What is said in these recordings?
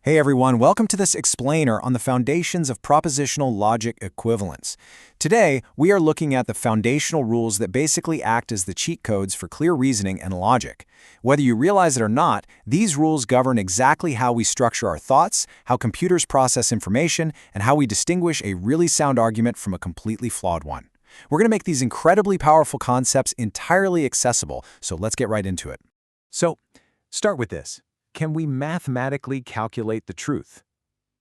Hey everyone, welcome to this explainer on the foundations of propositional logic equivalence. Today, we are looking at the foundational rules that basically act as the cheat codes for clear reasoning and logic. Whether you realize it or not, these rules govern exactly how we structure our thoughts, how computers process information, and how we distinguish a really sound argument from a completely flawed one. We're going to make these incredibly powerful concepts entirely accessible, so let's get right into it. So, start with this. Can we mathematically calculate the truth?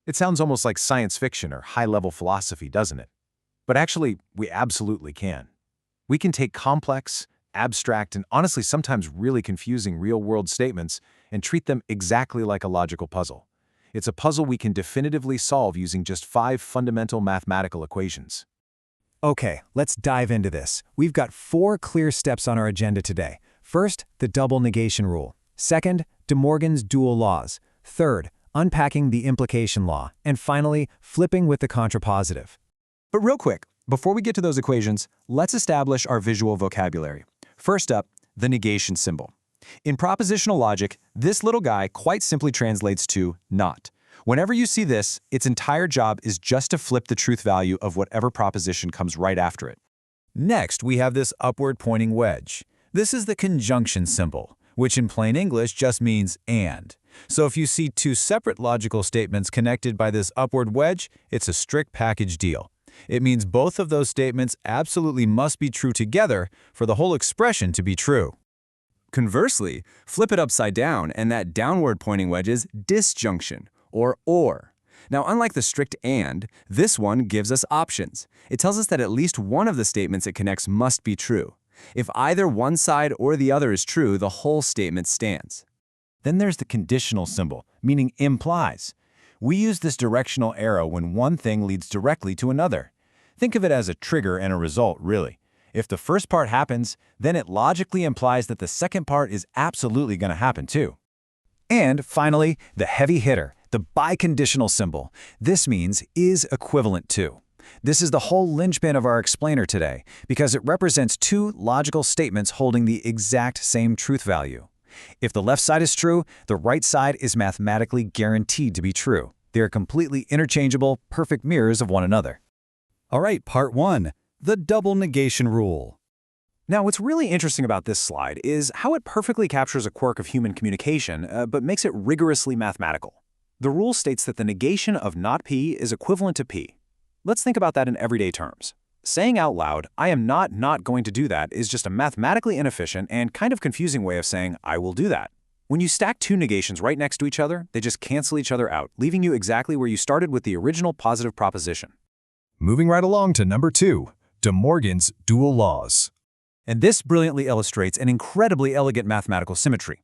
It sounds almost like science fiction or high-level philosophy, doesn't it? But actually, we absolutely can. We can take complex, abstract, and honestly sometimes really confusing real-world statements and treat them exactly like a logical puzzle. It's a puzzle we can definitively solve using just 5 fundamental mathematical equations. Okay, let's dive into this. We've got 4 clear steps on our agenda today. First, the double negation rule. Second, De Morgan's dual laws. Third, unpacking the implication law. And finally, flipping with the contrapositive. But real quick, before we get to those equations, let's establish our visual vocabulary. First up, the negation symbol. In propositional logic, this little guy quite simply translates to not. Whenever you see this, its entire job is just to flip the truth value of whatever proposition comes right after it. Next, we have this upward pointing wedge. This is the conjunction symbol, which in plain English just means and. So if you see 2 separate logical statements connected by this upward wedge, it's a strict package deal. It means both of those statements absolutely must be true together for the whole expression to be true. Conversely, flip it upside down and that downward pointing wedge is disjunction, or. Now, unlike the strict and, this one gives us options. It tells us that at least one of the statements it connects must be true. If either one side or the other is true, the whole statement stands. Then there's the conditional symbol, meaning implies. We use this directional arrow when one thing leads directly to another. Think of it as a trigger and a result, really. If the first part happens, then it logically implies that the second part is absolutely going to happen too. And finally, the heavy hitter, the biconditional symbol. This means is equivalent to. This is the whole linchpin of our explainer today because it represents 2 logical statements holding the exact same truth value. If the left side is true, the right side is mathematically guaranteed to be true. They are completely interchangeable, perfect mirrors of one another. All right, part 1, the double negation rule. Now, what's really interesting about this slide is how it perfectly captures a quirk of human communication, but makes it rigorously mathematical. The rule states that the negation of not P is equivalent to P. Let's think about that in everyday terms. Saying out loud, I am not going to do that is just a mathematically inefficient and kind of confusing way of saying, I will do that. When you stack 2 negations right next to each other, they just cancel each other out, leaving you exactly where you started with the original positive proposition. Moving right along to number 2, De Morgan's dual laws. And this brilliantly illustrates an incredibly elegant mathematical symmetry.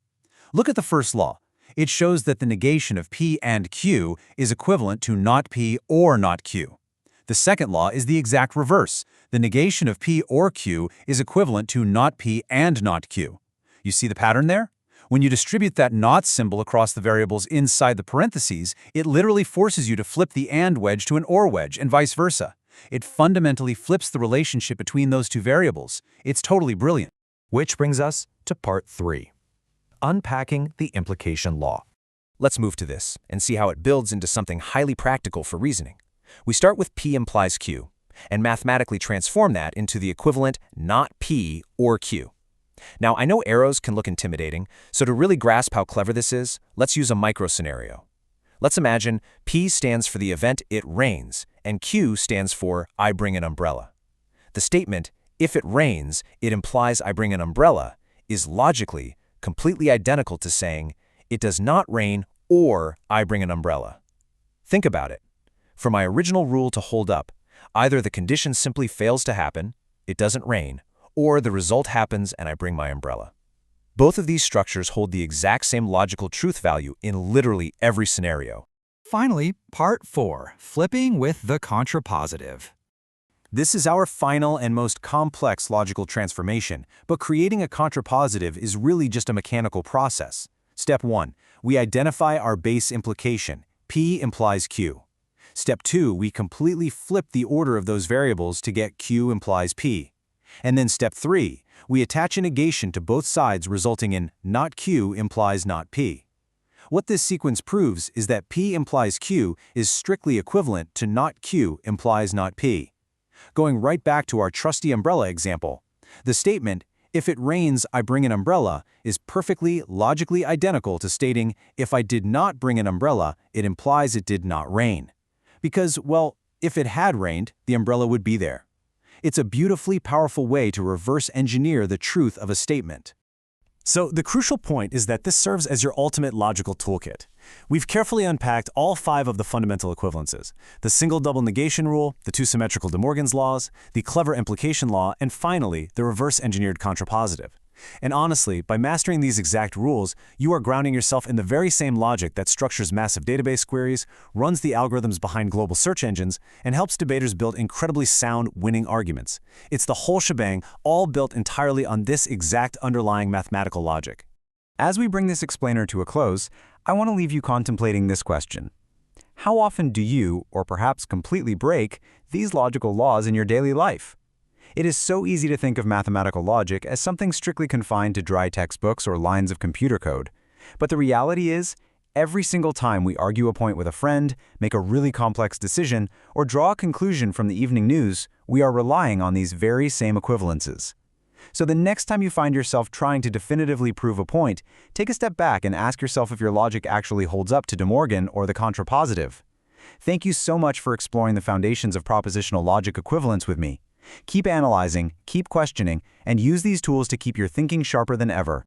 Look at the first law. It shows that the negation of P and Q is equivalent to not P or not Q. The second law is the exact reverse. The negation of P or Q is equivalent to not P and not Q. You see the pattern there? When you distribute that not symbol across the variables inside the parentheses, it literally forces you to flip the and wedge to an or wedge and vice versa. It fundamentally flips the relationship between those 2 variables. It's totally brilliant. Which brings us to part 3, unpacking the implication law. Let's move to this and see how it builds into something highly practical for reasoning. We start with P implies Q, and mathematically transform that into the equivalent not P or Q. Now, I know arrows can look intimidating, so to really grasp how clever this is, let's use a micro scenario. Let's imagine P stands for the event it rains, and Q stands for I bring an umbrella. The statement, if it rains, it implies I bring an umbrella, is logically completely identical to saying, it does not rain or I bring an umbrella. Think about it. For my original rule to hold up, either the condition simply fails to happen, it doesn't rain, or the result happens and I bring my umbrella. Both of these structures hold the exact same logical truth value in literally every scenario. Finally, part 4, flipping with the contrapositive. This is our final and most complex logical transformation, but creating a contrapositive is really just a mechanical process. Step 1, we identify our base implication, P implies Q. Step 2, we completely flip the order of those variables to get Q implies P. And then step 3, we attach a negation to both sides resulting in not Q implies not P. What this sequence proves is that P implies Q is strictly equivalent to not Q implies not P. Going right back to our trusty umbrella example, the statement, "If it rains, I bring an umbrella," is perfectly logically identical to stating, "If I did not bring an umbrella, it implies it did not rain." Because, well, if it had rained, the umbrella would be there. It's a beautifully powerful way to reverse engineer the truth of a statement. So the crucial point is that this serves as your ultimate logical toolkit. We've carefully unpacked all 5 of the fundamental equivalences: the single-double negation rule, the 2 symmetrical De Morgan's laws, the clever implication law, and finally, the reverse-engineered contrapositive. And honestly, by mastering these exact rules, you are grounding yourself in the very same logic that structures massive database queries, runs the algorithms behind global search engines, and helps debaters build incredibly sound, winning arguments. It's the whole shebang, all built entirely on this exact underlying mathematical logic. As we bring this explainer to a close, I want to leave you contemplating this question. How often do you, or perhaps completely break, these logical laws in your daily life? It is so easy to think of mathematical logic as something strictly confined to dry textbooks or lines of computer code. But the reality is, every single time we argue a point with a friend, make a really complex decision, or draw a conclusion from the evening news, we are relying on these very same equivalences. So the next time you find yourself trying to definitively prove a point, take a step back and ask yourself if your logic actually holds up to De Morgan or the contrapositive. Thank you so much for exploring the foundations of propositional logic equivalence with me. Keep analyzing, keep questioning, and use these tools to keep your thinking sharper than ever.